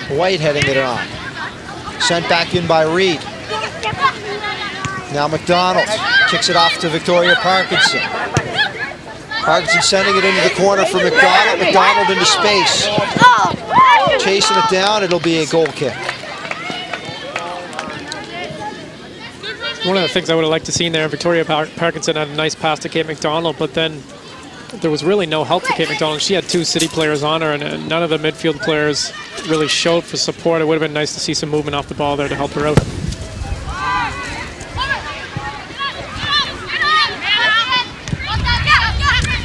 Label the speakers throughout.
Speaker 1: White heading it on. Sent back in by Reed. Now McDonald kicks it off to Victoria Parkinson. Parkinson sending it into the corner for McDonald. McDonald into space. Chasing it down, it'll be a goal kick.
Speaker 2: One of the things I would have liked to see there, Victoria Parkinson had a nice pass to Kate McDonald, but then there was really no help to Kate McDonald. She had two City players on her, and none of the midfield players really showed for support. It would have been nice to see some movement off the ball there to help her out.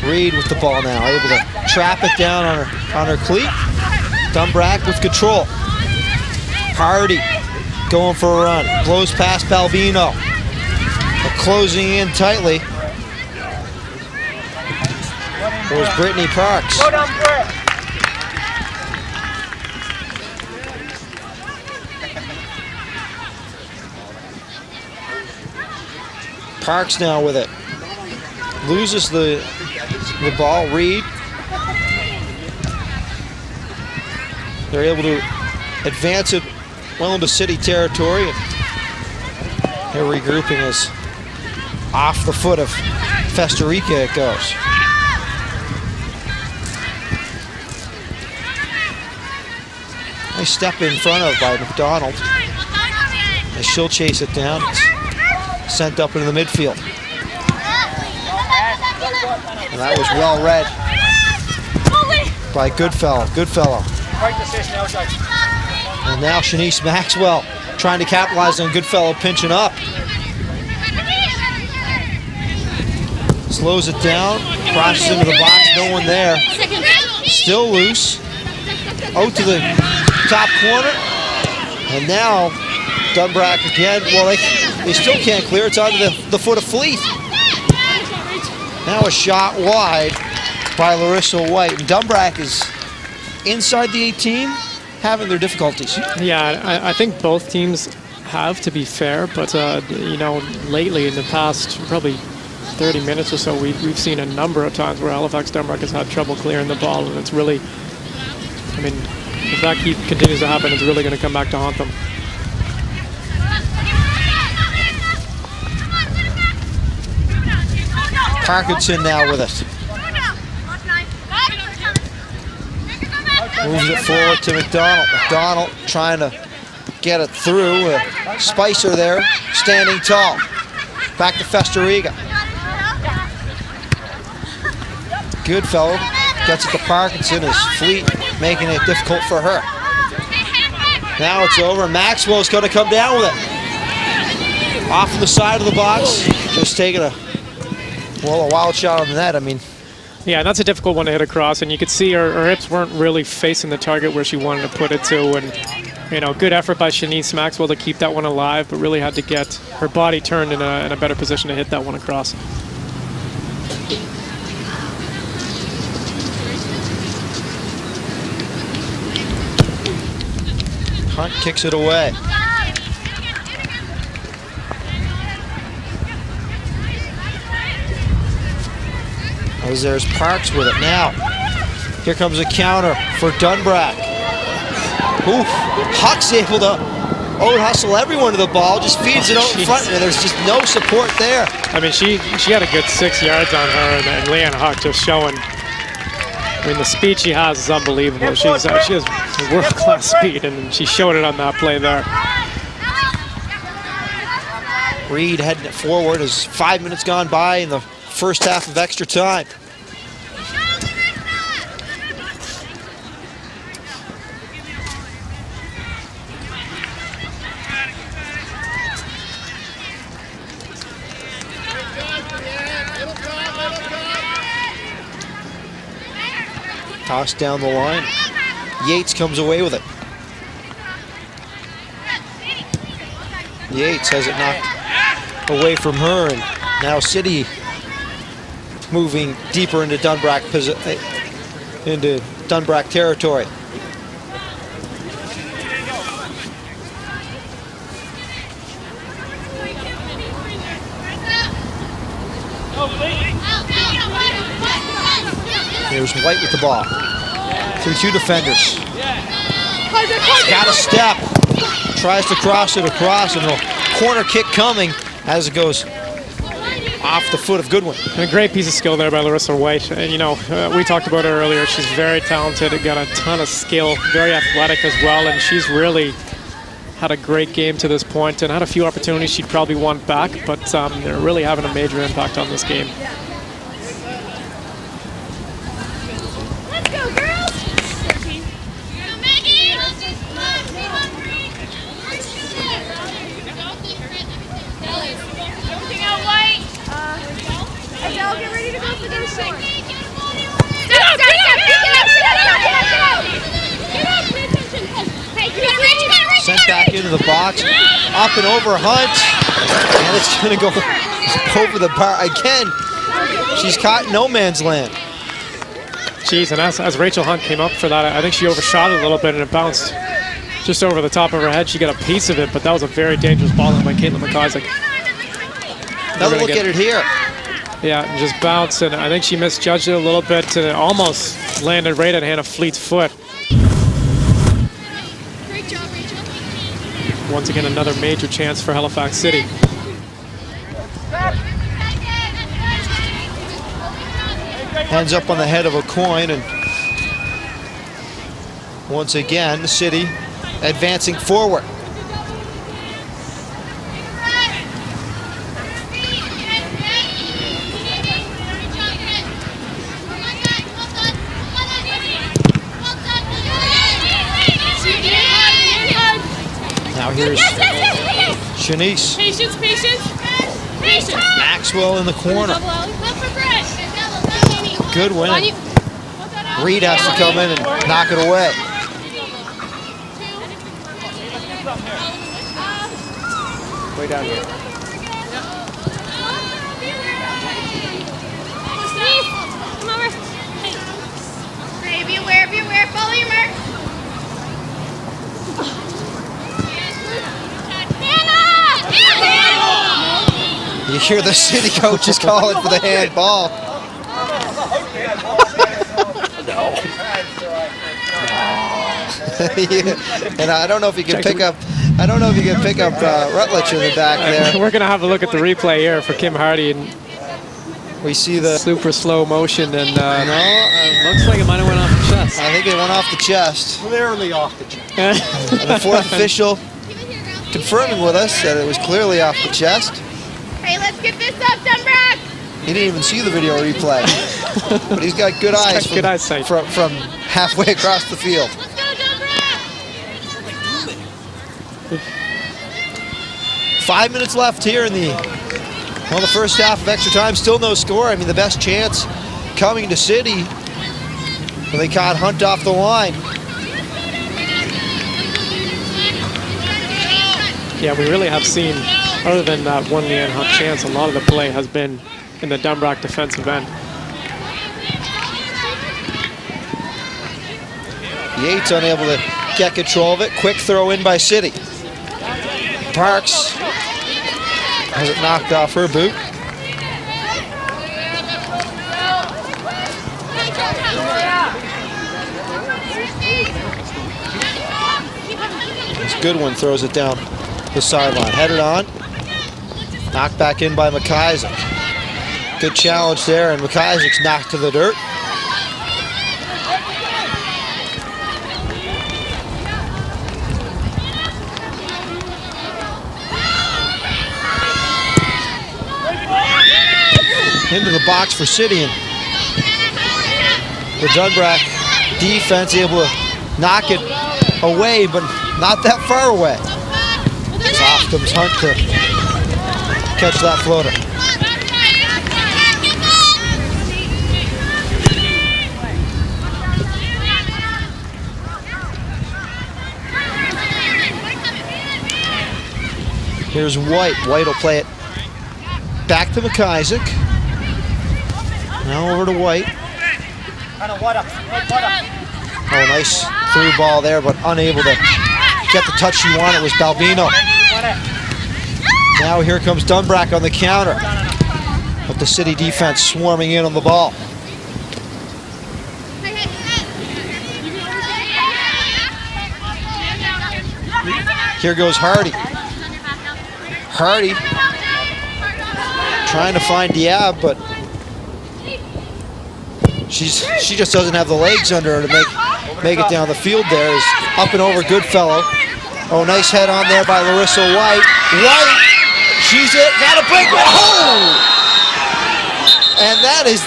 Speaker 1: Reed with the ball now, able to trap it down on her cleat. Dunbrack with control. Hardy going for a run. Blows past Balbino. They're closing in tightly. There's Brittany Parks. Parks now with it. Loses the ball. Reed. They're able to advance it well into City territory. They're regrouping as off the foot of Festorica it goes. Nice step in front of by McDonald. And she'll chase it down. It's sent up into the midfield. And that was well read by Goodfellow. And now Shanice Maxwell trying to capitalize on Goodfellow pinching up. Slows it down, crosses into the box, no one there. Still loose. Out to the top corner. And now Dunbrack again. Well, they still can't clear. It's onto the foot of Fleet. Now a shot wide by Larissa White. And Dunbrack is inside the 18, having their difficulties.
Speaker 2: Yeah, I think both teams have, to be fair, but you know, lately in the past probably 30 minutes or so, we've seen a number of times where Halifax Dunbrack has had trouble clearing the ball, and it's really, I mean, if that continues to happen, it's really going to come back to haunt them.
Speaker 1: Parkinson now with it. Moves it forward to McDonald. McDonald trying to get it through. Spicer there, standing tall. Back to Festorica. Goodfellow gets it to Parkinson as Fleet making it difficult for her. Now it's over. Maxwell's going to come down with it. Off the side of the box. Just taking a wild shot on the net. I mean,
Speaker 2: yeah, and that's a difficult one to hit across, and you could see her hips weren't really facing the target where she wanted to put it to, and you know, good effort by Shanice Maxwell to keep that one alive, but really had to get her body turned in a better position to hit that one across.
Speaker 1: Hunt kicks it away. As there's Parks with it now. Here comes a counter for Dunbrack. Oof, Huck's able to out-hustle everyone to the ball, just feeds it out in front, and there's just no support there.
Speaker 2: I mean, she had a good 6 yards on her, and Leanne Huck just showing, I mean, the speed she has is unbelievable. She has world-class speed, and she showed it on that play there.
Speaker 1: Reed heading it forward as 5 minutes gone by in the first half of extra time. Tossed down the line. Yates comes away with it. Yates has it knocked away from her, and now City moving deeper into Dunbrack territory. There's White with the ball. Through two defenders. got a step. Tries to cross it across, and a corner kick coming as it goes off the foot of Goodwin.
Speaker 2: And a great piece of skill there by Larissa White. And, you know, we talked about her earlier. She's very talented, got a ton of skill, very athletic as well, and she's really had a great game to this point and had a few opportunities she'd probably want back, but they're really having a major impact on this game.
Speaker 3: Let's go, girls! Adele, get ready to go for their short.
Speaker 1: Sent back into the box, up and over Hunt, and it's going to go over the bar again. She's caught in no man's land.
Speaker 2: Jeez, and as Rachel Hunt came up for that, I think she overshot it a little bit and it bounced just over the top of her head. She got a piece of it, but that was a very dangerous ball by Caitlin McIsaac.
Speaker 1: Another look at it here.
Speaker 2: Yeah, and just bounced, and I think she misjudged it a little bit and it almost landed right at Hannah Fleet's foot.
Speaker 3: Great job, Rachel.
Speaker 2: Once again, another major chance for Halifax City.
Speaker 1: Hands up on the head of a coin, and once again, the City advancing forward. Now here's Shanice.
Speaker 3: Patience, patience. Patience.
Speaker 1: Maxwell in the corner. Goodwin. Reed has to come in and knock it away. Way down here.
Speaker 3: Come over. Hey, be aware, follow your mark.
Speaker 1: You hear the City coaches calling for the handball. Yeah. And I don't know if you can pick up. I don't know if you can pick up Rutledge in the back there.
Speaker 2: We're gonna have a look at the replay here for Kim Hardy, and
Speaker 1: we see the
Speaker 2: super slow motion, and looks like it might have went off the chest.
Speaker 1: I think it went off the chest.
Speaker 4: Clearly off the chest.
Speaker 1: And the fourth official confirming with us that it was clearly off the chest.
Speaker 3: Hey, let's get this up, Dunbrack.
Speaker 1: He didn't even see the video replay, but he's got good eyes.
Speaker 2: Good eyesight
Speaker 1: from halfway across the field.
Speaker 3: Let's go, Dunbrack.
Speaker 1: 5 minutes left here in the first half of extra time. Still no score. I mean, the best chance coming to City, but they caught Hunt off the line.
Speaker 2: Yeah, we really have seen, other than that one Leanne Hunt chance, a lot of the play has been in the Dunbrack defensive end.
Speaker 1: Yates unable to get control of it. Quick throw in by City. Parks has it knocked off her boot. This Goodwin throws it down the sideline. Headed on. Knocked back in by McIsaac. Good challenge there, and McIsaac's knocked to the dirt. Into the box for City, and the Dunbrack defense able to knock it away, but not that far away. It's off comes Hunt to catch that floater. Here's White. White will play it back to McIsaac. Now over to White. Oh, nice through ball there, but unable to get the touch she wanted was Balbino. Now here comes Dunbrack on the counter. But the City defense swarming in on the ball. Here goes Hardy. Hardy trying to find Diab, but she just doesn't have the legs under her to make it down the field there. Is up and over Goodfellow. Oh, nice head on there by Larissa White. White, she's it, got a break. Oh! And that is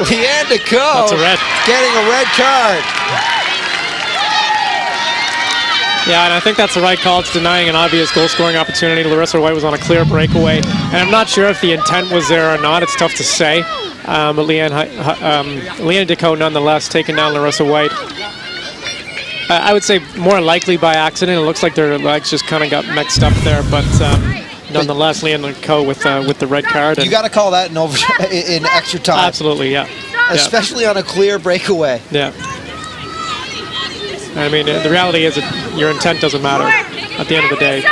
Speaker 1: Leanne Decaux.
Speaker 2: That's a red.
Speaker 1: Getting a red card.
Speaker 2: Yeah, and I think that's the right call. It's denying an obvious goal-scoring opportunity. Larissa White was on a clear breakaway, and I'm not sure if the intent was there or not. It's tough to say. But Leanne Decaux, nonetheless, taking down Larissa White. I would say more likely by accident. It looks like their legs just kind of got mixed up there, but nonetheless, Leanne Decaux with the red card.
Speaker 1: You got to call that in extra time.
Speaker 2: Absolutely, yeah.
Speaker 1: Especially on a clear breakaway.
Speaker 2: Yeah. I mean, the reality is that your intent doesn't matter at the end of the day.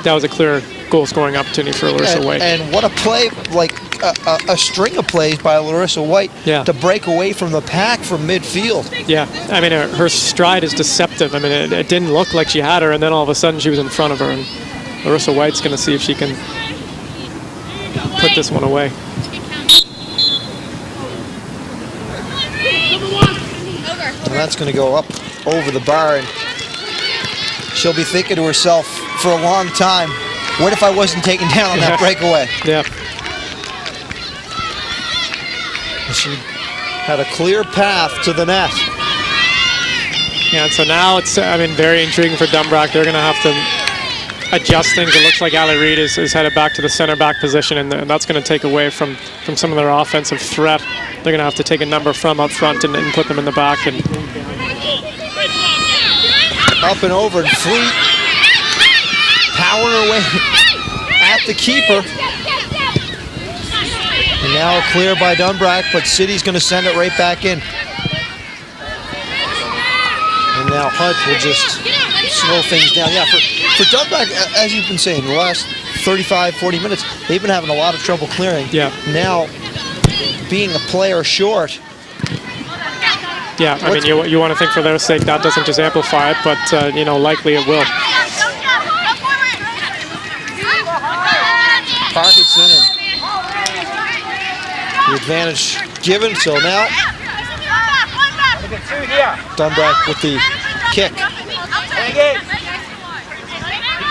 Speaker 2: That was a clear goal-scoring opportunity for Larissa White.
Speaker 1: And what a play, like a string of plays by Larissa White to break away from the pack from midfield.
Speaker 2: Yeah, I mean, her stride is deceptive. I mean, it didn't look like she had her, and then all of a sudden she was in front of her. And Larissa White's going to see if she can put this one away.
Speaker 1: And that's going to go up over the bar, and she'll be thinking to herself for a long time, what if I wasn't taken down on that breakaway?
Speaker 2: Yeah.
Speaker 1: She had a clear path to the net.
Speaker 2: Yeah, and so now it's, I mean, very intriguing for Dunbrack. They're going to have to adjust things. It looks like Ali Reid is headed back to the center back position, and that's going to take away from some of their offensive threat. They're going to have to take a number from up front and put them in the back. And
Speaker 1: up and over, and Fleet powering away at the keeper. And now clear by Dunbrack, but City's going to send it right back in. And now Hunt will just slow things down. Yeah, for Dunbrack, as you've been saying, the last 35, 40 minutes, they've been having a lot of trouble clearing.
Speaker 2: Yeah.
Speaker 1: Now, being a player short.
Speaker 2: Yeah, I mean, you want to think for their sake that doesn't just amplify it, but, you know, likely it will.
Speaker 1: Parkinson, and the advantage given, so now Dunbrack with the kick.
Speaker 4: Keep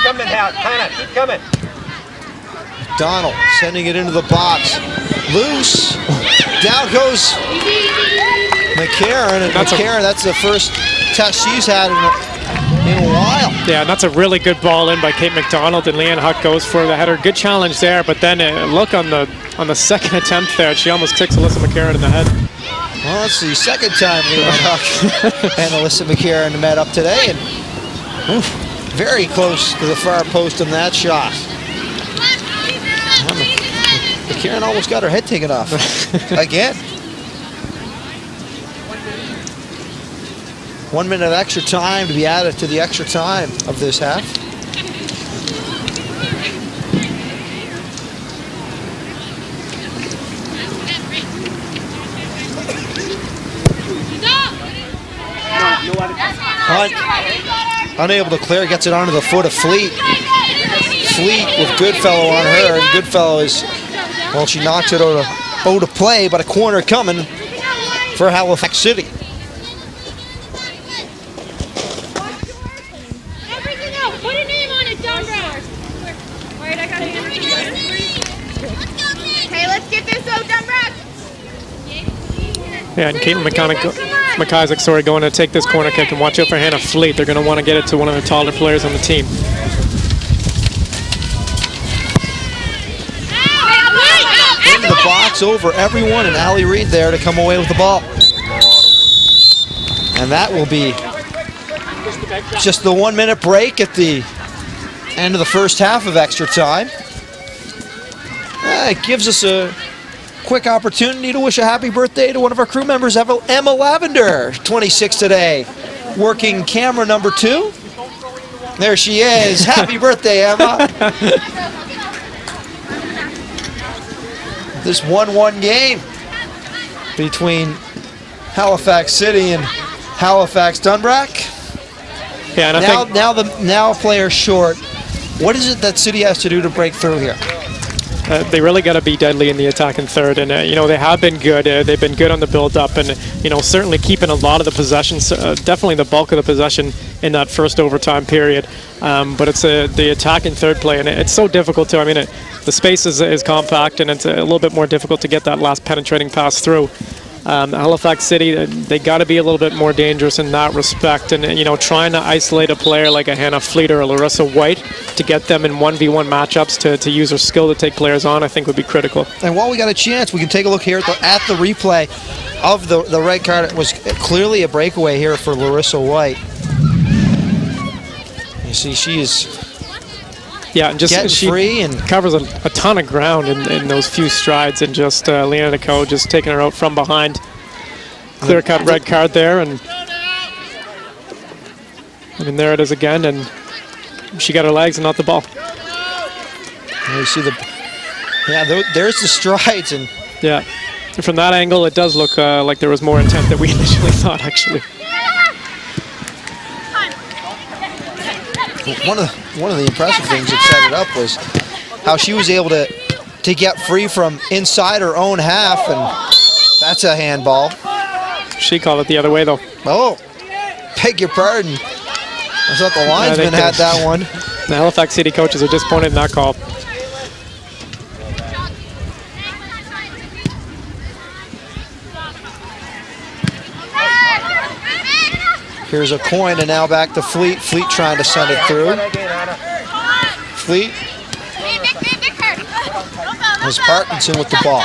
Speaker 4: coming, Hannah, keep coming.
Speaker 1: Donald sending it into the box. Loose. Down goes McCarron, and McCarron, that's the first test she's had in a while.
Speaker 2: Yeah, and that's a really good ball in by Kate McDonald, and Leanne Huck goes for the header. Good challenge there, but then look on the second attempt there. She almost kicks Alyssa McCarron in the head.
Speaker 1: Well, that's the second time Leanne Huck and Alyssa McCarron met up today, and very close to the far post on that shot. McCarron almost got her head taken off again. 1 minute of extra time to be added to the extra time of this half. Hunt, unable to clear, gets it onto the foot of Fleet. Fleet with Goodfellow on her, and Goodfellow is, well, she knocks it out of play, but a corner coming for Halifax City.
Speaker 3: Okay, let's get this out, Dunbrack.
Speaker 2: Yeah, and Caitlin McIsaac, going to take this corner kick, and watch out for Hannah Fleet. They're going to want to get it to one of the taller players on the team.
Speaker 1: Into the box over everyone, and Ali Reid there to come away with the ball. And that will be just the 1 minute break at the end of the first half of extra time. It gives us a quick opportunity to wish a happy birthday to one of our crew members, Emma Lavender, 26 today, working camera number 2. There she is. Happy birthday, Emma. This 1-1 game between Halifax City and Halifax Dunbrack.
Speaker 2: Yeah, and I think
Speaker 1: now a player short. What is it that City has to do to break through here?
Speaker 2: they really got to be deadly in the attack in third, and you know, they have been good. They've been good on the build-up, and you know, certainly keeping a lot of the possessions, definitely the bulk of the possession in that first overtime period. But it's the attack in third play, and it's so difficult to. I mean, the space is compact, and it's a little bit more difficult to get that last penetrating pass through. Halifax City, they got to be a little bit more dangerous in that respect, and you know, trying to isolate a player like a Hannah Fleet or a Larissa White to get them in 1v1 matchups to use their skill to take players on, I think would be critical.
Speaker 1: And while we got a chance, we can take a look here at the replay of the red card. It was clearly a breakaway here for Larissa White. You see, she is
Speaker 2: and just she
Speaker 1: free and
Speaker 2: covers a ton of ground in those few strides, and just Leanna Coe just taking her out from behind. Clear-cut red card there, and I mean, there it is again, and she got her legs and not the ball.
Speaker 1: And you see there's the strides, and
Speaker 2: from that angle, it does look like there was more intent than we initially thought, actually.
Speaker 1: One of the impressive things that set it up was how she was able to get free from inside her own half, and that's a handball.
Speaker 2: She called it the other way, though.
Speaker 1: Oh, beg your pardon. I thought the linesman had that one.
Speaker 2: The Halifax City coaches are disappointed in that call.
Speaker 1: Here's a coin, and now back to Fleet. Fleet trying to send it through. Fleet has Parkinson with the ball.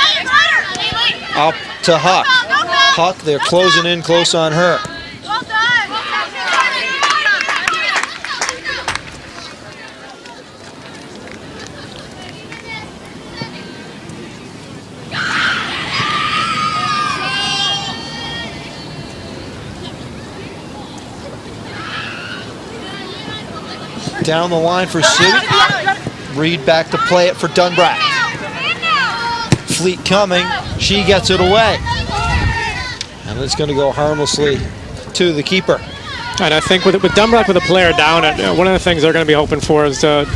Speaker 1: Up to Huck. Huck, they're closing in close on her. Down the line for City. Reed back to play it for Dunbrack. Fleet coming. She gets it away. And it's going to go harmlessly to the keeper.
Speaker 2: And I think with Dunbrack with a player down, one of the things they're going to be hoping for is to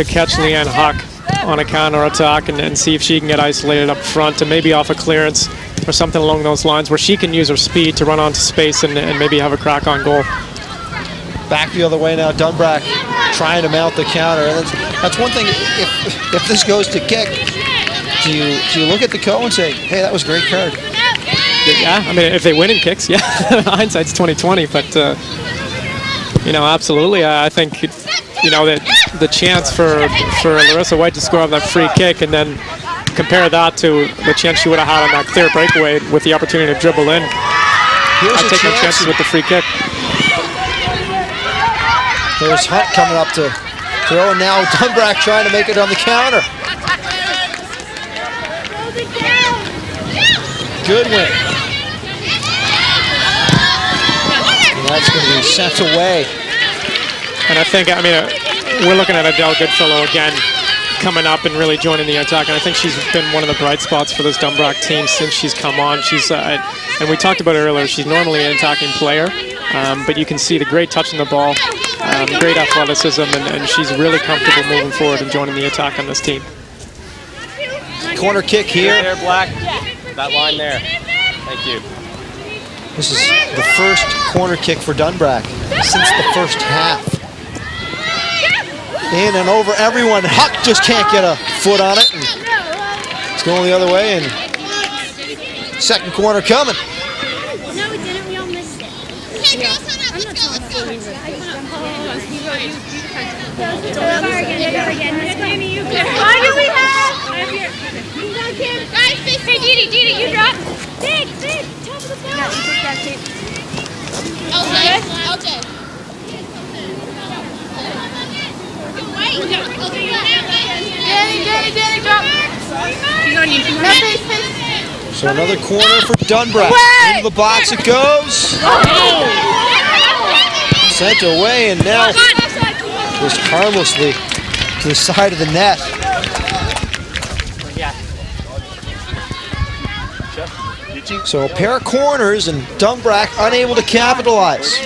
Speaker 2: catch Leanne Huck on a counter-attack and see if she can get isolated up front, and maybe off a clearance or something along those lines where she can use her speed to run onto space and maybe have a crack on goal.
Speaker 1: Back the other way now, Dunbrack trying to mount the counter. And that's one thing, if this goes to kick, do you look at the Coe and say, hey, that was a great card?
Speaker 2: Yeah, I mean, if they win in kicks, yeah. Hindsight's 20/20, but you know, absolutely. I think, you know, that the chance for Larissa White to score on that free kick, and then compare that to the chance she would have had on that clear breakaway with the opportunity to dribble in. I'd take my chances with the free kick.
Speaker 1: There's Hunt coming up to throw, and now Dunbrack trying to make it on the counter. Good win. And that's going to be sent away.
Speaker 2: And I think, I mean, we're looking at Adele Goodfellow again coming up and really joining the attack. And I think she's been one of the bright spots for this Dunbrack team since she's come on. She's, and we talked about it earlier, she's normally an attacking player, but you can see the great touch on the ball. Great athleticism, and she's really comfortable moving forward and joining the attack on this team.
Speaker 1: Corner kick here.
Speaker 4: There, Black. That line there. Thank you.
Speaker 1: This is the first corner kick for Dunbrack since the first half. In and over everyone. Huck just can't get a foot on it. And it's going the other way, and second corner coming.
Speaker 3: No, we didn't. We all missed it. I'm not telling Why do we have? Guys, hey, Didi, you drop. Big, top of the ball. Yeah, you took that tape. LJ. Danny, drop. She's on you.
Speaker 1: So another corner for Dunbrack. Into the box it goes. Sent away, and now just harmlessly to the side of the net. So a pair of corners, and Dunbrack unable to capitalize.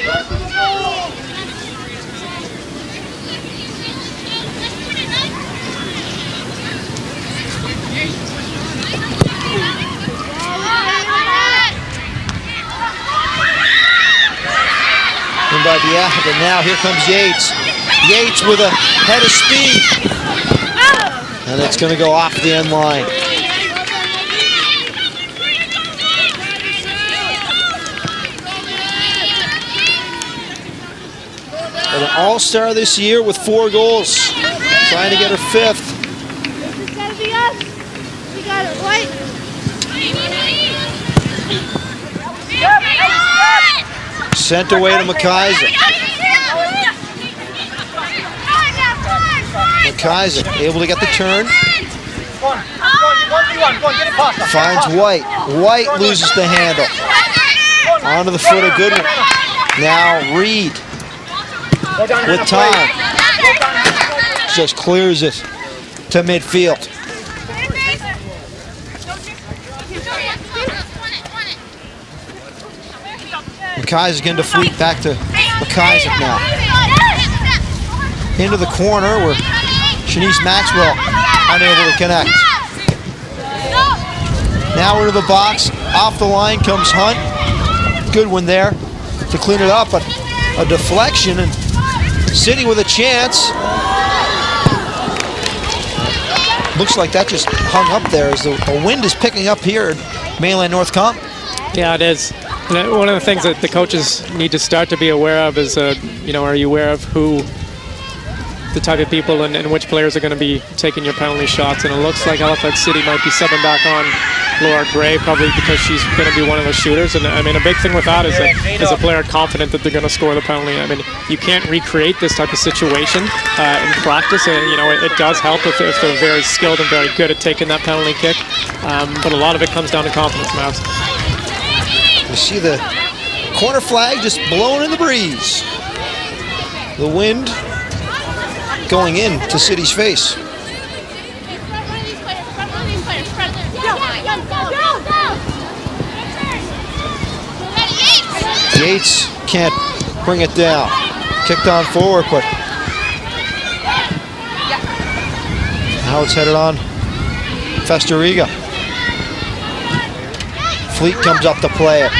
Speaker 1: by Biab, and now here comes Yates. Yates with a head of speed. And it's going to go off the end line. An all-star this year with 4 goals. Trying to get her 5th.
Speaker 3: It's gotta be us. We got it right.
Speaker 1: Sent away to McIsaac. McIsaac able to get the turn. Finds White. White loses the handle. Onto the foot of Goodwin. Now Reed with time. Just clears it to midfield. McIsaac into Fleet, back to McIsaac now. Into the corner where Shanice Maxwell unable to connect. Now into the box, off the line comes Hunt. Goodwin there to clean it up, but a deflection and City with a chance. Looks like that just hung up there as the wind is picking up here at mainland North Comp.
Speaker 2: Yeah, it is. And one of the things that the coaches need to start to be aware of is, you know, are you aware of who, the type of people and which players are going to be taking your penalty shots? And it looks like Halifax City might be subbing back on Laura Gray, probably because she's going to be one of the shooters. And I mean, a big thing with that is that is a player confident that they're going to score the penalty. I mean, you can't recreate this type of situation in practice. You know, it does help if they're very skilled and very good at taking that penalty kick. But a lot of it comes down to confidence, Mavs.
Speaker 1: You see the corner flag just blowing in the breeze. The wind going in to City's face. Yates can't bring it down. Kicked on forward, but now it's headed on Festeriga. Fleet comes up to play it.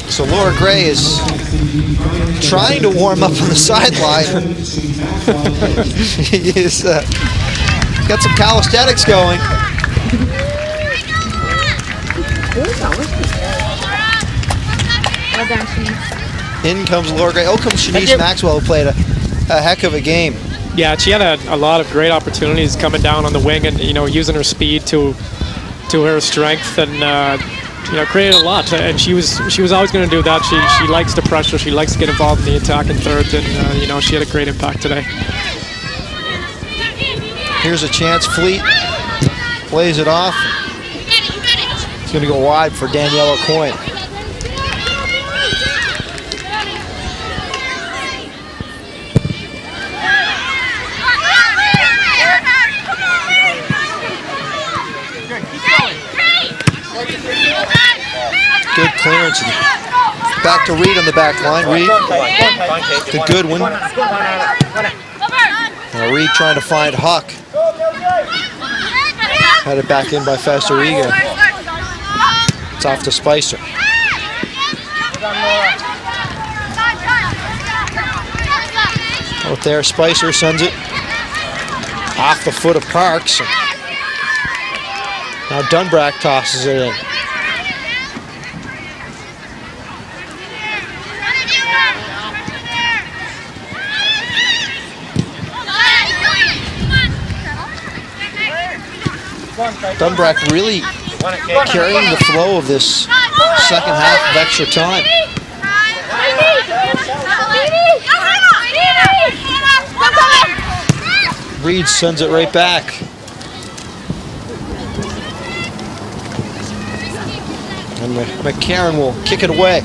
Speaker 1: So Laura Gray is trying to warm up on the sideline. He's got some calisthenics going. In comes Laura Gray. Oh, comes Shanice Maxwell, who played a heck of a game.
Speaker 2: Yeah, she had a lot of great opportunities coming down on the wing and, you know, using her speed to her strength and, you know, created a lot. And she was always going to do that. She likes the pressure. She likes to get involved in the attack in third. And, you know, she had a great impact today.
Speaker 1: Here's a chance. Fleet plays it off. It's going to go wide for Daniela Coyne. Good clearance. Back to Reed on the back line. Reed to Goodwin. Now Reed trying to find Huck. Had it back in by Festeriga. It's off to Spicer. Out there, Spicer sends it off the foot of Parks. Now Dunbrack tosses it in. Dunbrack really carrying the flow of this second half of extra time. Reed sends it right back. And McCarron will kick it away.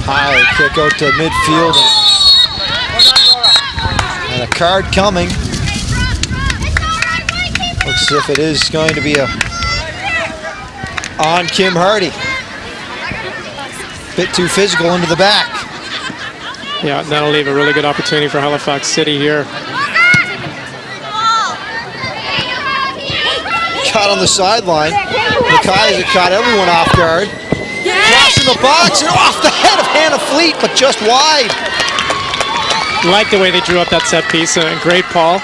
Speaker 1: High kick out to midfield. And a card coming. Looks as if it is going to be on Kim Hardy. Bit too physical into the back.
Speaker 2: Yeah, and that'll leave a really good opportunity for Halifax City here.
Speaker 1: Caught on the sideline. McIsaac caught everyone off guard. Crossing the box and off the head of Hannah Fleet, but just wide.
Speaker 2: Like the way they drew up that set piece. A great ball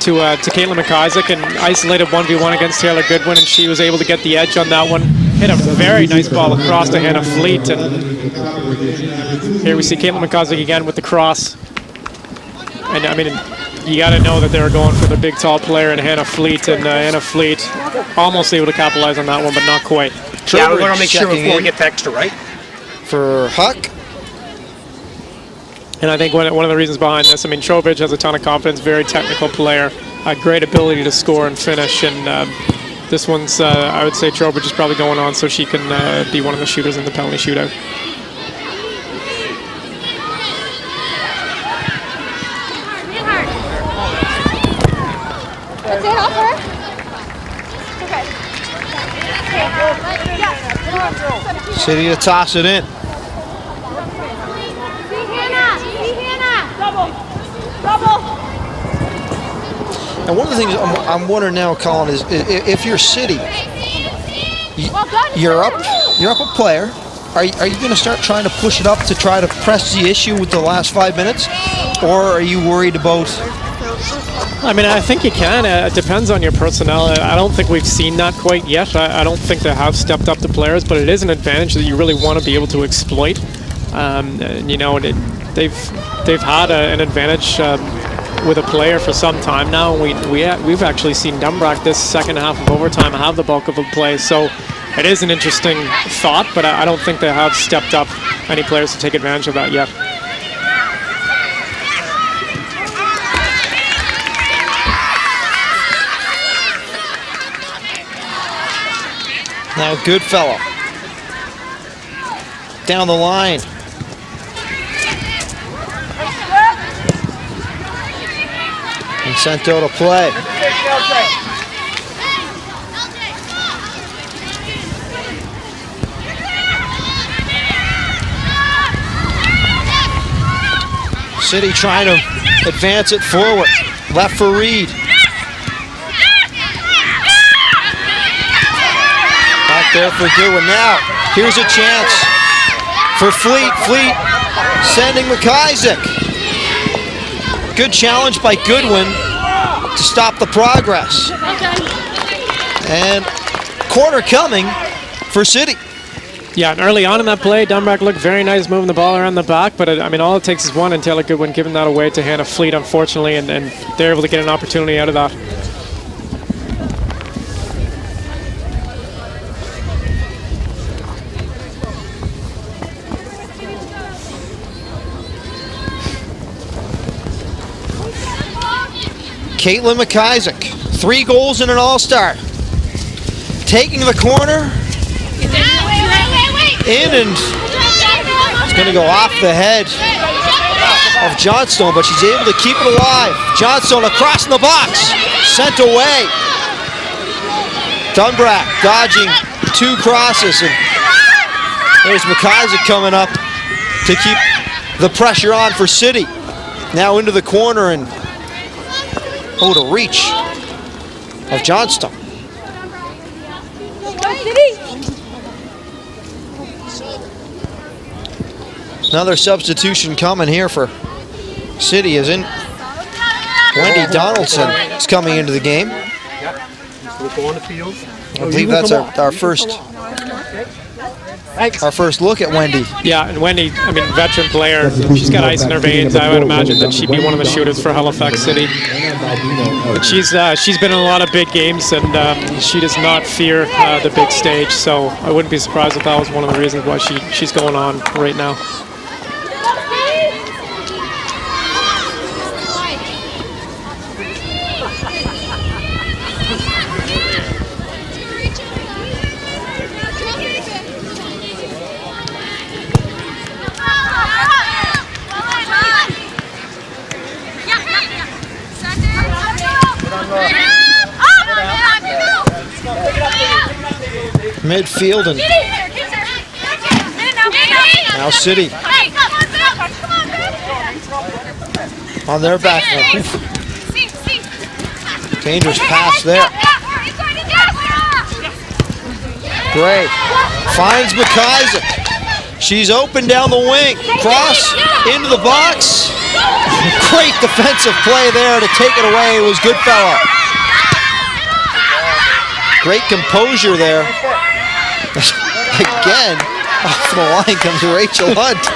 Speaker 2: to Caitlin McIsaac, and isolated 1v1 against Taylor Goodwin, and she was able to get the edge on that one. Hit a very nice ball across to Hannah Fleet, and here we see Caitlin McIsaac again with the cross. And I mean, you got to know that they were going for the big tall player in Hannah Fleet, and Hannah Fleet almost able to capitalize on that one, but not quite.
Speaker 5: Yeah, we're going to make sure before we get to extra, right?
Speaker 1: For Huck.
Speaker 2: And I think one of the reasons behind this, I mean, Trowbridge has a ton of confidence, very technical player, a great ability to score and finish, and this one's, I would say Trowbridge is probably going on so she can be one of the shooters in the penalty shootout.
Speaker 3: That's it, off her? Okay.
Speaker 1: City to toss it in. And one of the things I'm wondering now, Colin, is if you're City, you're up a player. Are you going to start trying to push it up to try to press the issue with the last 5 minutes, or are you worried about?
Speaker 2: I mean, I think you can. It depends on your personnel. I don't think we've seen that quite yet. I don't think they have stepped up the players, but it is an advantage that you really want to be able to exploit. And, you know, they've had an advantage with a player for some time now. We've actually seen Dunbrack this second half of overtime have the bulk of the play. So it is an interesting thought, but I don't think they have stepped up any players to take advantage of that yet.
Speaker 1: Now Goodfellow down the line. And sent out to play. City trying to advance it forward. Left for Reed. Back there for Goodwin. Now, here's a chance for Fleet. Fleet sending McIsaac. Good challenge by Goodwin to stop the progress. And corner coming for City.
Speaker 2: Yeah, and early on in that play, Dunbrack looked very nice moving the ball around the back, but I mean, all it takes is one, and Taylor Goodwin giving that away to Hannah Fleet, unfortunately, and they're able to get an opportunity out of that.
Speaker 1: Caitlin McIsaac, 3 goals and an all-star. Taking the corner. In, and it's going to go off the head of Johnstone, but she's able to keep it alive. Johnstone across in the box, sent away. Dunbrack dodging 2 crosses, and there's McIsaac coming up to keep the pressure on for City. Now into the corner, and to reach of Johnstone. Another substitution coming here for City is in. Wendy Donaldson is coming into the game. I believe that's our first look at Wendy.
Speaker 2: Yeah, and Wendy, I mean, veteran player. She's got ice in her veins. I would imagine that she'd be one of the shooters for Halifax City. But she's been in a lot of big games, and she does not fear the big stage. So I wouldn't be surprised if that was one of the reasons why she's going on right now.
Speaker 1: midfield, and now City on their back. Dangerous pass there. Gray finds McIsaac. She's open down the wing. Cross into the box. Great defensive play there to take it away. It was Goodfellow. Great composure there. Again, off the line comes Rachel Hunt.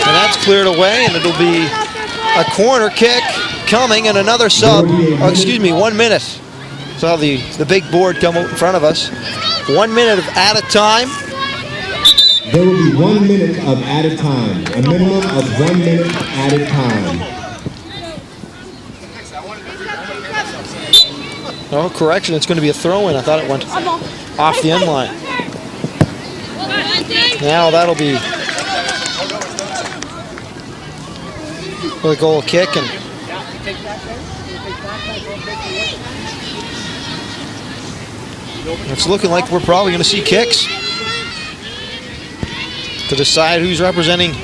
Speaker 1: And that's cleared away, and it'll be a corner kick coming, and another sub. Oh, excuse me, 1 minute. Saw the big board come out in front of us. 1 minute of added time.
Speaker 6: There will be 1 minute of added time. A minimum of 1 minute added time.
Speaker 1: Oh, correction, it's going to be a throw-in. I thought it went off the end line. Now that'll be a goal kick, and it's looking like we're probably going to see kicks to decide who's representing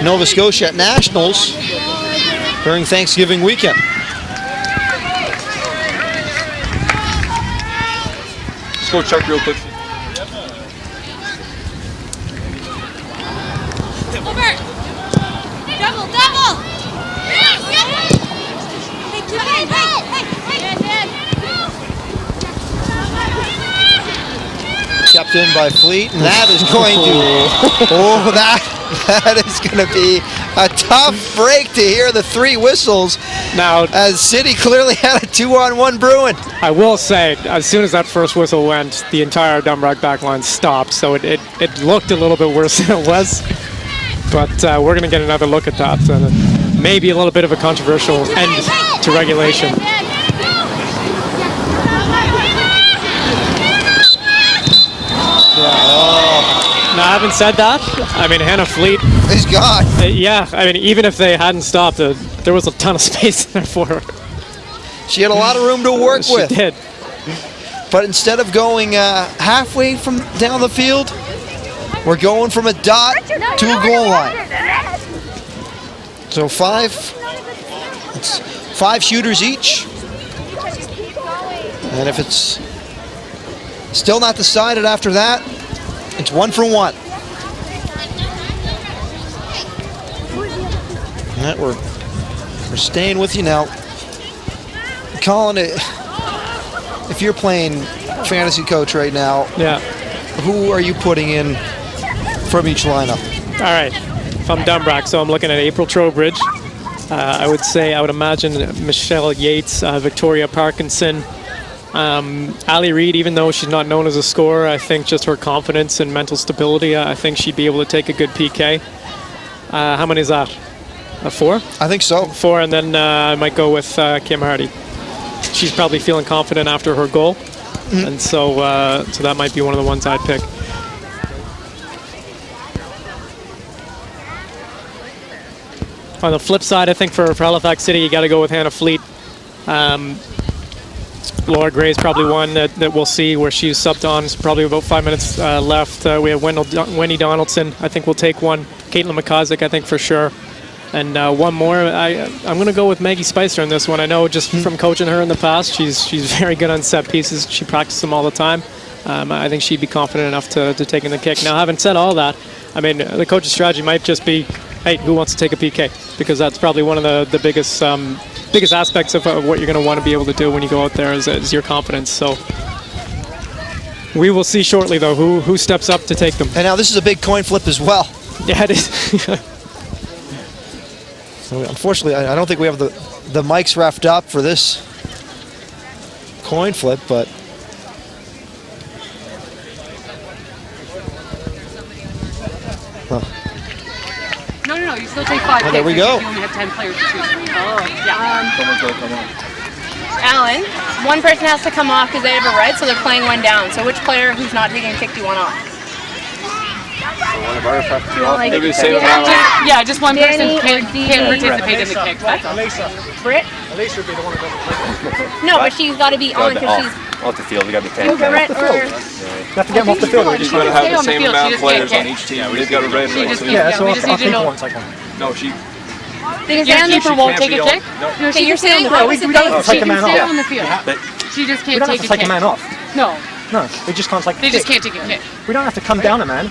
Speaker 1: Nova Scotia at Nationals during Thanksgiving weekend.
Speaker 4: Let's go check real quick.
Speaker 3: Double!
Speaker 1: Kept in by Fleet, and that is going to, that is going to be a tough break to hear the 3 whistles.
Speaker 2: Now,
Speaker 1: as City clearly had a 2-on-1 brewing.
Speaker 2: I will say, as soon as that first whistle went, the entire Dunbrack backline stopped, so it looked a little bit worse than it was. But we're going to get another look at that, and maybe a little bit of a controversial end to regulation. Now, having said that, I mean, Hannah Fleet
Speaker 1: is gone.
Speaker 2: Yeah, I mean, even if they hadn't stopped, there was a ton of space there for her.
Speaker 1: She had a lot of room to work with.
Speaker 2: She did.
Speaker 1: But instead of going halfway from down the field, we're going from a dot to a goal line. So 5 shooters each. And if it's still not decided after that, it's 1 for 1. And we're staying with you now. Colin, if you're playing fantasy coach right now,
Speaker 2: yeah,
Speaker 1: who are you putting in from each lineup?
Speaker 2: All right, if I'm Dunbrack, so I'm looking at April Trowbridge. I would imagine Michelle Yates, Victoria Parkinson, Ali Reed, even though she's not known as a scorer, I think just her confidence and mental stability, I think she'd be able to take a good PK. How many is that? 4?
Speaker 1: I think so.
Speaker 2: 4, and then I might go with Kim Hardy. She's probably feeling confident after her goal, and so that might be one of the ones I'd pick. On the flip side, I think for Halifax City, you got to go with Hannah Fleet. Laura Gray's probably one that we'll see where she's subbed on. It's probably about 5 minutes left. We have Wendy Donaldson. I think we'll take one. Caitlin McIsaac, I think for sure. And one more. I'm going to go with Maggie Spicer in this one. I know just from coaching her in the past, she's very good on set pieces. She practices them all the time. I think she'd be confident enough to take in the kick. Now, having said all that, I mean, the coach's strategy might just be, hey, who wants to take a PK? Because that's probably one of the biggest aspects of what you're going to want to be able to do when you go out there is your confidence. So we will see shortly, though, who steps up to take them.
Speaker 1: And now this is a big coin flip as well.
Speaker 2: Yeah, it is.
Speaker 1: So unfortunately, I don't think we have the mics reffed up for this coin flip, but
Speaker 7: No, you still take 5
Speaker 1: well, there we go.
Speaker 7: You only have 10 players to choose from. Oh, yeah.
Speaker 4: Come on.
Speaker 3: Alan, one person has to come off because they have a red, so they're playing one down. So which player who's not taking a kick do you want off?
Speaker 4: One of our practice off.
Speaker 3: like-
Speaker 4: Maybe the same
Speaker 3: Yeah.
Speaker 4: amount.
Speaker 7: Yeah, just one person
Speaker 3: Danny
Speaker 7: can't
Speaker 3: or Dee?
Speaker 7: participate in the kick.
Speaker 3: Britt?
Speaker 5: Elise would be the one who doesn't
Speaker 3: No, but she's got to be on because she's
Speaker 4: Off the field, we got to be 10.
Speaker 3: Britt or
Speaker 5: You have to get them off the field.
Speaker 4: We just got to have
Speaker 7: Stay
Speaker 4: the
Speaker 7: on the
Speaker 4: same
Speaker 7: field,
Speaker 4: amount
Speaker 7: she
Speaker 4: of
Speaker 7: just can't
Speaker 4: players on
Speaker 7: kick.
Speaker 4: each team. We've got a red
Speaker 7: She just
Speaker 4: right.
Speaker 7: can't-
Speaker 5: Yeah, so
Speaker 7: we
Speaker 5: I'll
Speaker 7: just need to
Speaker 5: think
Speaker 7: know.
Speaker 5: one second.
Speaker 4: No, she.
Speaker 3: they can
Speaker 7: Your
Speaker 3: stay on the
Speaker 7: keeper
Speaker 3: field.
Speaker 7: won't take a
Speaker 4: be on-
Speaker 7: kick?
Speaker 4: no.
Speaker 7: Your
Speaker 3: Okay, you're
Speaker 7: keeper
Speaker 3: saying
Speaker 7: can't
Speaker 5: we don't have to
Speaker 7: She
Speaker 5: take a
Speaker 7: can
Speaker 5: man
Speaker 7: stay
Speaker 5: off.
Speaker 7: on the field. She just
Speaker 5: We
Speaker 7: can't
Speaker 5: don't have
Speaker 7: take
Speaker 5: to
Speaker 7: a
Speaker 5: take a
Speaker 7: kick.
Speaker 5: man off.
Speaker 7: No,
Speaker 5: No, we just can't like
Speaker 7: they just
Speaker 5: kick.
Speaker 7: can't take a kick.
Speaker 5: We don't have to come down a man.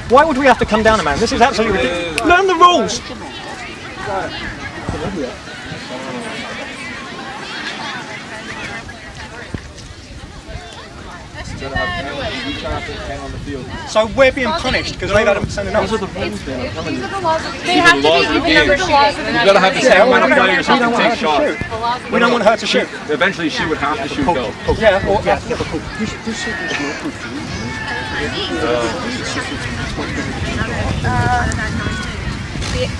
Speaker 5: Why would we have to come down a man? This is absolutely ridiculous. Learn the rules. So we're being punished because they've had them sending off.
Speaker 7: They have to
Speaker 4: laws
Speaker 7: be
Speaker 4: of the
Speaker 7: even
Speaker 4: game.
Speaker 7: number the laws.
Speaker 4: You got to have the same amount of players who can take shots.
Speaker 5: We don't want her to shoot.
Speaker 4: Eventually, she would have to shoot though.
Speaker 5: Yeah, or, yeah.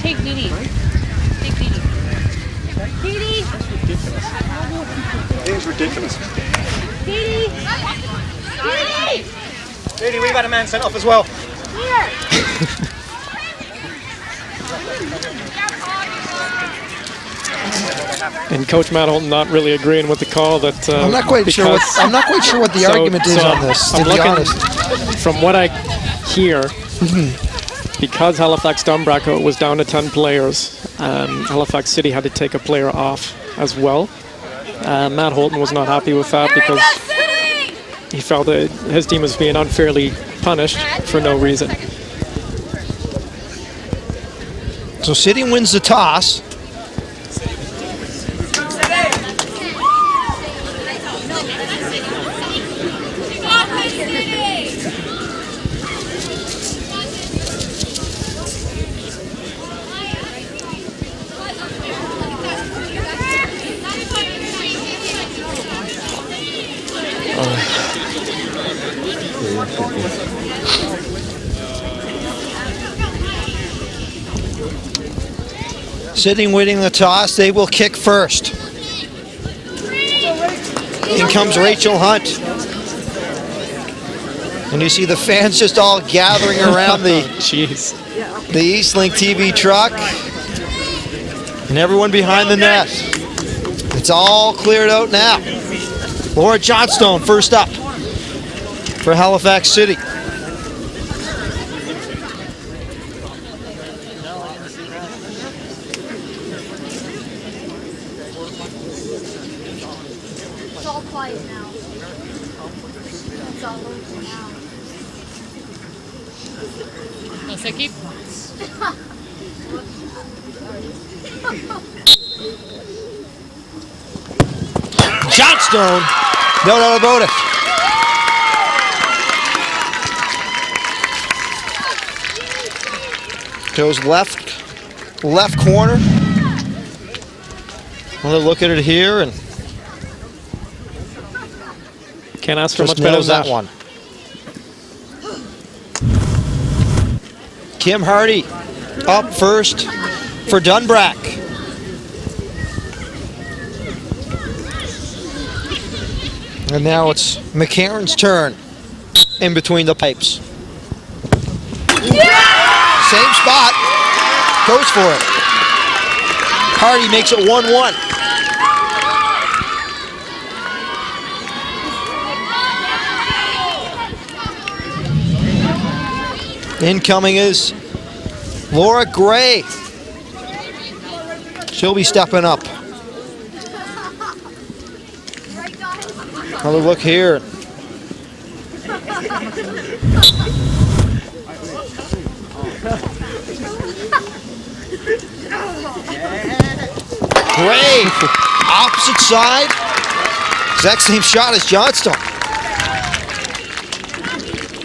Speaker 3: Take Dee. Take Dee. Dee.
Speaker 5: It is ridiculous.
Speaker 3: Dee.
Speaker 5: Really, we've had a man sent off as well.
Speaker 2: And Coach Matt Holton not really agreeing with the call that
Speaker 1: I'm not quite sure. I'm not quite sure what the argument is on this. To
Speaker 2: I'm
Speaker 1: be
Speaker 2: looking,
Speaker 1: honest,
Speaker 2: from what I hear, because Halifax Dunbrack was down to 10 players, Halifax City had to take a player off as well. Matt Holton was not happy with that because he felt that his team was being unfairly punished for no reason.
Speaker 1: so City wins the toss. City winning the toss, they will kick first. In comes Rachel Hunt. And you see the fans just all gathering around the
Speaker 2: Jeez.
Speaker 1: Eastlink TV truck. And everyone behind the net. It's all cleared out now. Laura Johnstone first up for Halifax City.
Speaker 3: It's all quiet now. It's all over now.
Speaker 7: No, so keep.
Speaker 1: Johnstone, no doubt about it. Goes left corner. Another look at it here and
Speaker 2: Can't ask for
Speaker 1: just
Speaker 2: much better
Speaker 1: nails
Speaker 2: than
Speaker 1: that one. Kim Hardy up first for Dunbrack. And now it's McCarron's turn in between the pipes. Same spot, goes for it. Hardy makes it 1-1. Incoming is Laura Gray. She'll be stepping up. Another look here. Gray, opposite side. Exact same shot as Johnstone.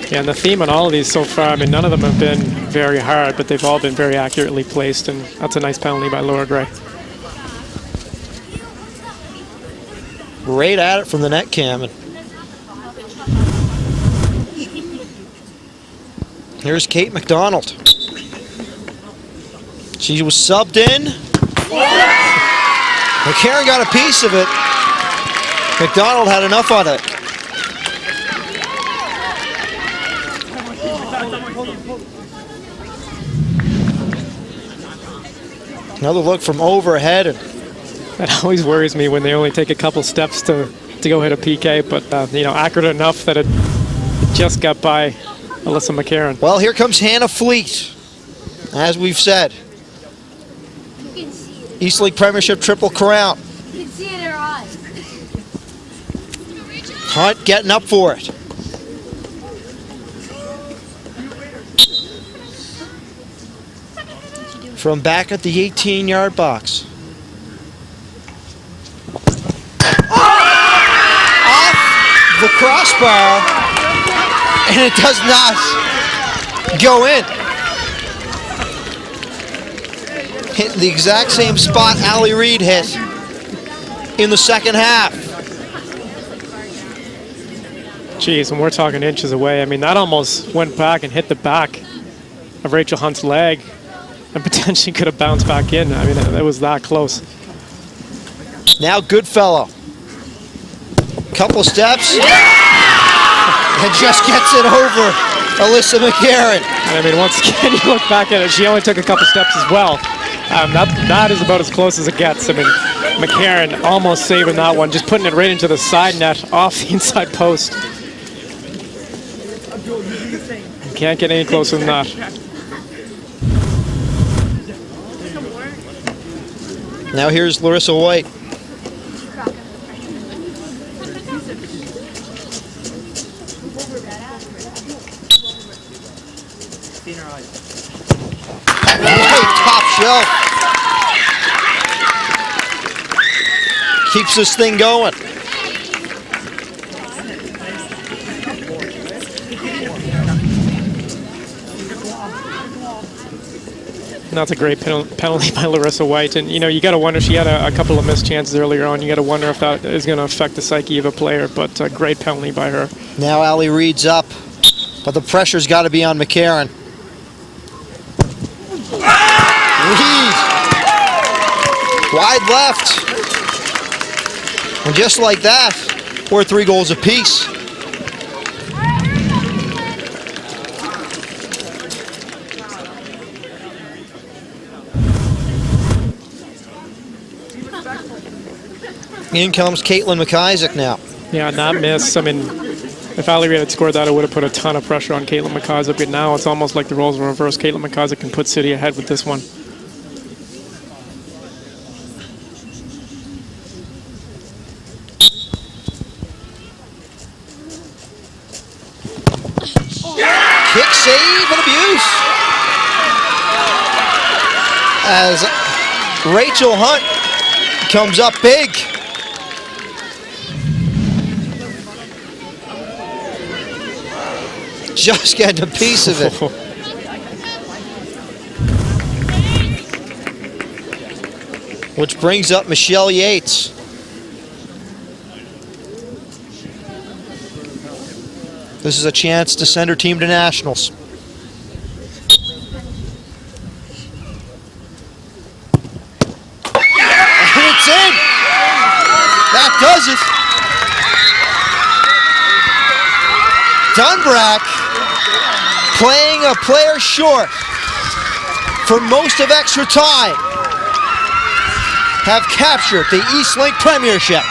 Speaker 2: Yeah, and the theme on all of these so far, I mean, none of them have been very hard, but they've all been very accurately placed, and that's a nice penalty by Laura Gray.
Speaker 1: Great at it from the net cam. And here's Kate McDonald. She was subbed in. McCarron got a piece of it. McDonald had enough on it. Another look from overhead. And
Speaker 2: that always worries me when they only take a couple steps to go hit a PK, but you know, accurate enough that it just got by Alyssa McCarron.
Speaker 1: well, here comes Hannah Fleet. As we've said, East League Premiership Triple Crown.
Speaker 3: You can see it in her eyes.
Speaker 1: Hunt getting up for it. From back at the 18-yard box. Off the crossbar, and it does not go in. Hit the exact same spot Allie Reed hit in the second half.
Speaker 2: Jeez, and we're talking inches away. I mean, that almost went back and hit the back of Rachel Hunt's leg and potentially could have bounced back in. I mean, it was that close.
Speaker 1: Now Goodfellow. Couple steps. And just gets it over Alyssa McCarron.
Speaker 2: And I mean, once again, you look back at it, she only took a couple steps as well. That is about as close as it gets. I mean, McCarron almost saving that one, just putting it right into the side net off the inside post. Can't get any closer than that.
Speaker 1: Now here's Larissa White. Top shelf. Keeps this thing going.
Speaker 2: And that's a great penalty by Larissa White. And, you know, you got to wonder, she had a couple of missed chances earlier on. You got to wonder if that is going to affect the psyche of a player, but a great penalty by her.
Speaker 1: Now Allie Reed's up, but the pressure's got to be on McCarron. Reed, wide left. And just like that, we're 3 goals apiece. In comes Caitlin McIsaac now.
Speaker 2: Yeah, not miss. I mean, if Allie Reed had scored that, it would have put a ton of pressure on Caitlin McIsaac. But now it's almost like the roles are reversed. Caitlin McIsaac can put City ahead with this one.
Speaker 1: Kick save and abuse. As Rachel Hunt comes up big. Just getting a piece of it. Which brings up Michelle Yates. This is a chance to send her team to nationals. And it's in. That does it. Dunbrack playing a player short for most of extra time have captured the East Link Premiership.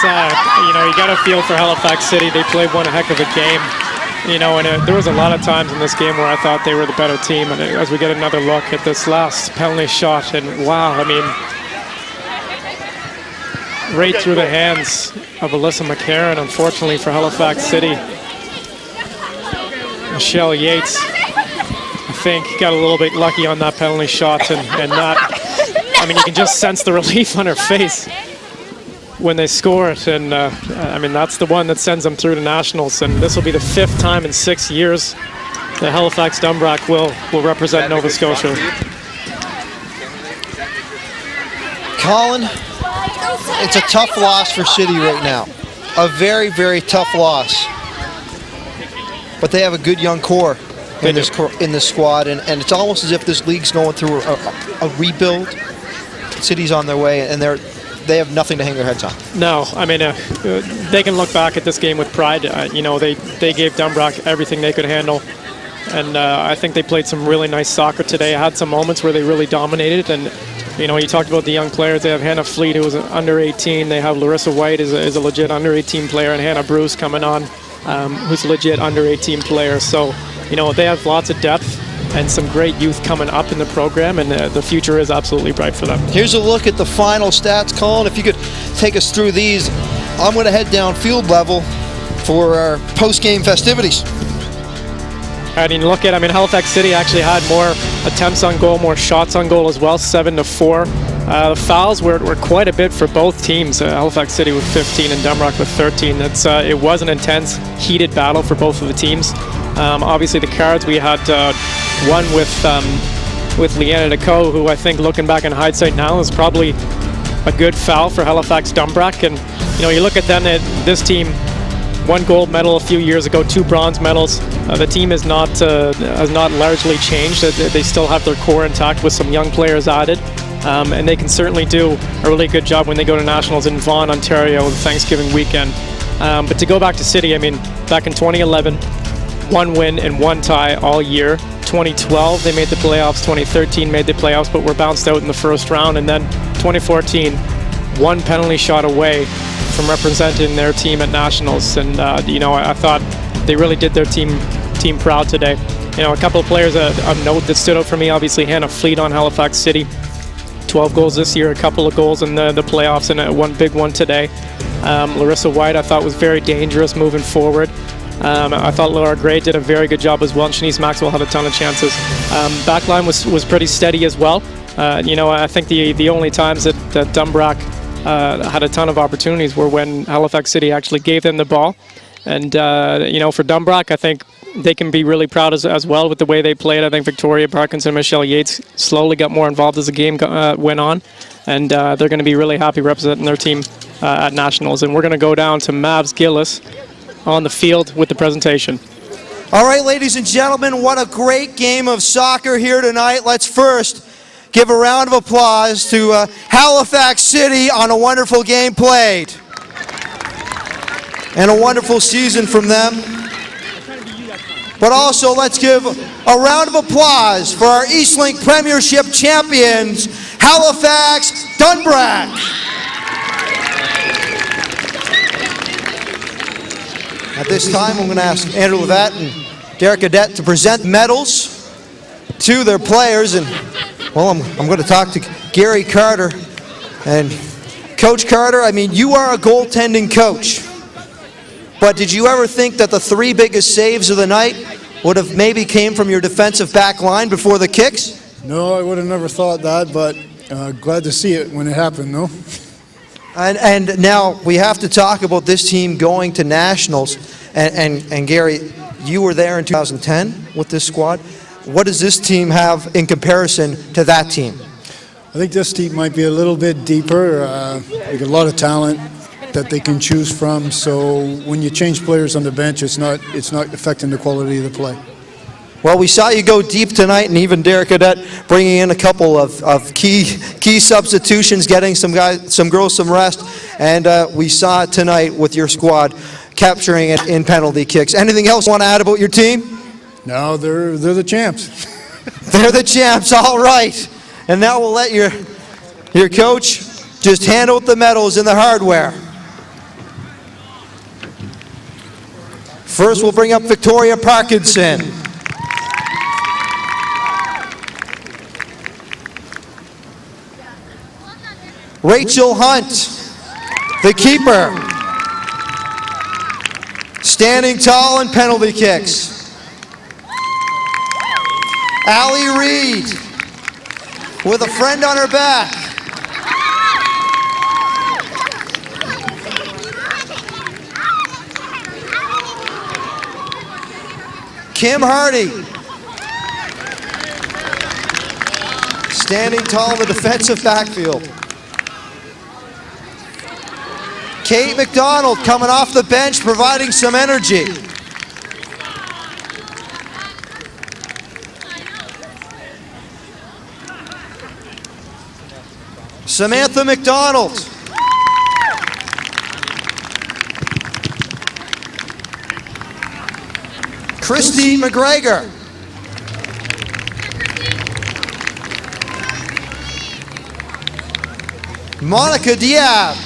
Speaker 2: You know, you got to feel for Halifax City. They played one heck of a game. You know, and there was a lot of times in this game where I thought they were the better team. And as we get another look at this last penalty shot, and wow, I mean, right through the hands of Alyssa McCarron, unfortunately for Halifax City. Michelle Yates, I think, got a little bit lucky on that penalty shot and not, I mean, you can just sense the relief on her face when they score it, and I mean, that's the one that sends them through to nationals, and this will be the 5th time in 6 years that Halifax Dunbrack will represent Nova Scotia.
Speaker 1: Colin, it's a tough loss for City right now. A very, very tough loss. But they have a good young core in this squad, and it's almost as if this league's going through a rebuild. City's on their way, and they're they have nothing to hang their heads on.
Speaker 2: No, I mean, they can look back at this game with pride. You know, they gave Dunbrack everything they could handle. And I think they played some really nice soccer today. I had some moments where they really dominated. And, you know, you talked about the young players. They have Hannah Fleet, who was under 18. They have Larissa White, is a legit under 18 player, and Hannah Bruce coming on, who's a legit under 18 player. So, you know, they have lots of depth and some great youth coming up in the program, and the future is absolutely bright for them.
Speaker 1: Here's a look at the final stats, Colin. If you could take us through these, I'm going to head down field level for our post-game festivities.
Speaker 2: I mean, look at, Halifax City actually had more attempts on goal, more shots on goal as well, 7-4. The fouls were quite a bit for both teams. Halifax City with 15 and Dunbrack with 13. It was an intense, heated battle for both of the teams. Obviously, the cards, we had one with Leanna Deco, who I think, looking back in hindsight now, is probably a good foul for Halifax Dunbrack. And you know, you look at them, this team, 1 gold medal a few years ago, 2 bronze medals. The team has not largely changed. They still have their core intact with some young players added, and they can certainly do a really good job when they go to nationals in Vaughan, Ontario, Thanksgiving weekend. But to go back to City, back in 2011, 1 win and 1 tie all year. 2012 they made the playoffs. 2013 made the playoffs, but were bounced out in the first round. And then 2014, 1 penalty shot away from representing their team at nationals. And you know, I thought they really did their team proud today. You know, a couple of players of note that stood out for me. Obviously, Hannah Fleet on Halifax City, 12 goals this year, a couple of goals in the playoffs, and 1 big one today. Larissa White, I thought, was very dangerous moving forward. I thought Laura Gray did a very good job as well, and Shanice Maxwell had a ton of chances. Backline was pretty steady as well. You know, I think the only times that Dunbrack had a ton of opportunities were when Halifax City actually gave them the ball. And, you know, for Dunbrack, I think they can be really proud as well with the way they played. I think Victoria Parkinson and Michelle Yates slowly got more involved as the game went on. And they're going to be really happy representing their team at Nationals. And we're going to go down to Mavs Gillis on the field with the presentation.
Speaker 1: All right, ladies and gentlemen, what a great game of soccer here tonight. Let's first give a round of applause to Halifax City on a wonderful game played. And a wonderful season from them. But also, let's give a round of applause for our Eastlink Premiership champions, Halifax Dunbrack. At this time, I'm going to ask Andrew Levatt and Derek Adet to present medals to their players. And, well, I'm going to talk to Gary Carter. And Coach Carter, I mean, you are a goaltending coach. But did you ever think that the 3 biggest saves of the night would have maybe came from your defensive back line before the kicks?
Speaker 8: No, I would have never thought that, but glad to see it when it happened, no?
Speaker 1: And now we have to talk about this team going to nationals. And Gary, you were there in 2010 with this squad. What does this team have in comparison to that team?
Speaker 8: I think this team might be a little bit deeper. They got a lot of talent that they can choose from. So when you change players on the bench, it's not affecting the quality of the play.
Speaker 1: Well, we saw you go deep tonight, and even Derek Adet bringing in a couple of key substitutions, getting some girls some rest, and we saw it tonight with your squad capturing it in penalty kicks. Anything else you want to add about your team?
Speaker 8: No, they're the champs.
Speaker 1: They're the champs, all right. And now we'll let your coach just hand out the medals and the hardware. First, we'll bring up Victoria Parkinson. Rachel Hunt, the keeper, standing tall in penalty kicks. Allie Reed, with a friend on her back. Kim Hardy, standing tall in the defensive backfield. Kate McDonald coming off the bench, providing some energy. Samantha McDonald Christy McGregor. Monica Diab.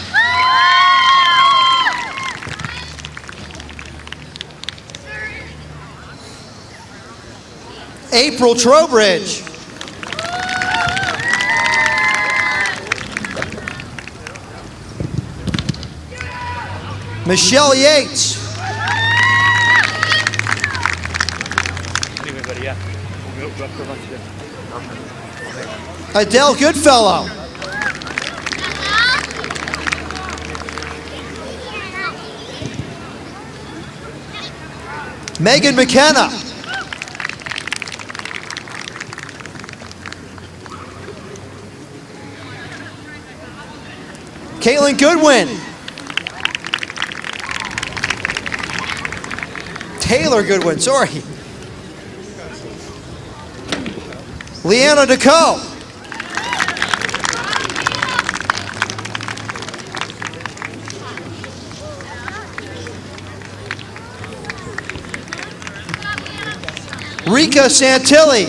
Speaker 1: April Trowbridge. Michelle Yates. Adele Goodfellow. Megan McKenna. Caitlin Goodwin. Taylor Goodwin, sorry. Leanna DeCoe. Rika Santilli.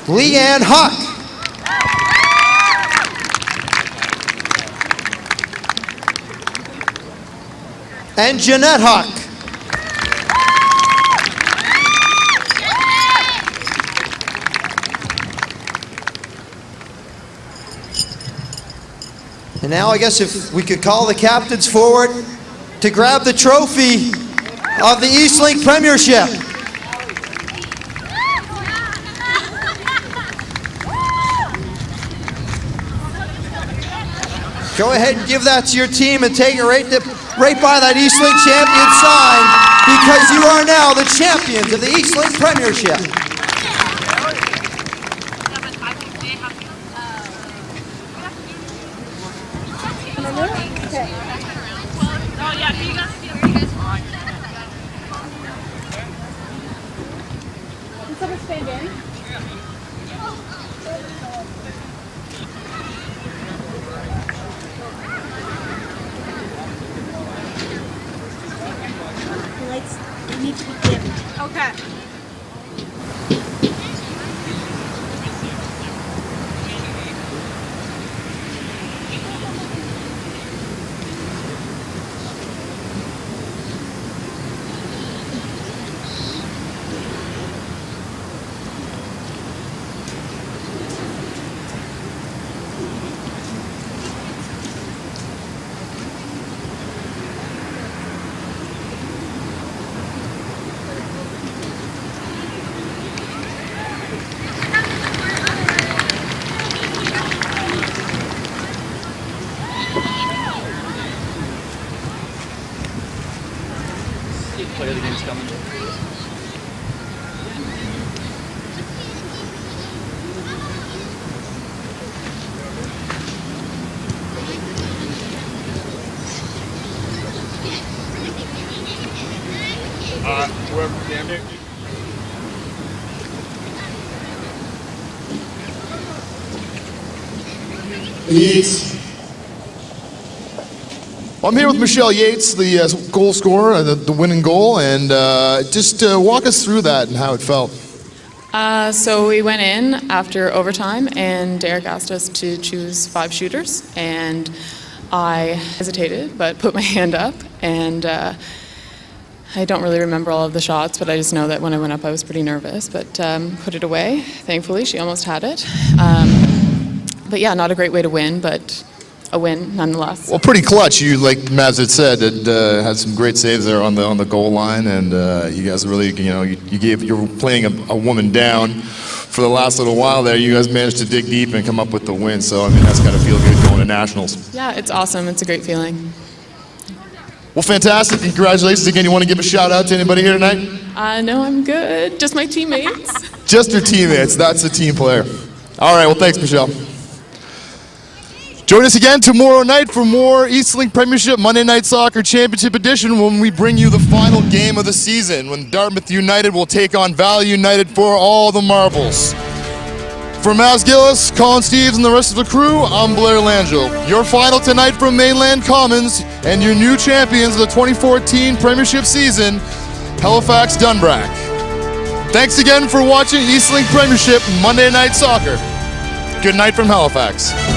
Speaker 1: Leanne Huck. And Jeanette Huck. And now I guess if we could call the captains forward to grab the trophy of the Eastlink Premiership. Go ahead and give that to your team and take it right by that Eastlink champion sign, because you are now the champions of the Eastlink Premiership.
Speaker 3: Okay.
Speaker 4: Play of the game's coming. Whoever damn it.
Speaker 9: Yates. Well, I'm here with Michelle Yates, the goal scorer, the winning goal, and just walk us through that and how it felt.
Speaker 7: So we went in after overtime, and Derek asked us to choose 5 shooters, and I hesitated, but put my hand up, and I don't really remember all of the shots, but I just know that when I went up, I was pretty nervous, but put it away. Thankfully, she almost had it. But yeah, not a great way to win, but a win nonetheless.
Speaker 9: Well, pretty clutch. You, like Mavs had said, had some great saves there on the goal line, and you guys really, you were playing a woman down for the last little while there. You guys managed to dig deep and come up with the win. So I mean, that's got to feel good going to nationals.
Speaker 7: Yeah, it's awesome. It's a great feeling.
Speaker 9: Well, fantastic. Congratulations again. You want to give a shout out to anybody here tonight?
Speaker 7: No, I'm good. Just my teammates.
Speaker 9: Just your teammates. That's a team player. All right. Well, thanks, Michelle. Join us again tomorrow night for more Eastlink Premiership Monday Night Soccer Championship Edition when we bring you the final game of the season, when Dartmouth United will take on Valley United for all the marbles. For Maz Gillis, Colin Steves, and the rest of the crew, I'm Blair Langell. Your final tonight from Mainland Commons and your new champions of the 2014 Premiership season, Halifax Dunbrack. Thanks again for watching Eastlink Premiership Monday Night Soccer. Good night from Halifax.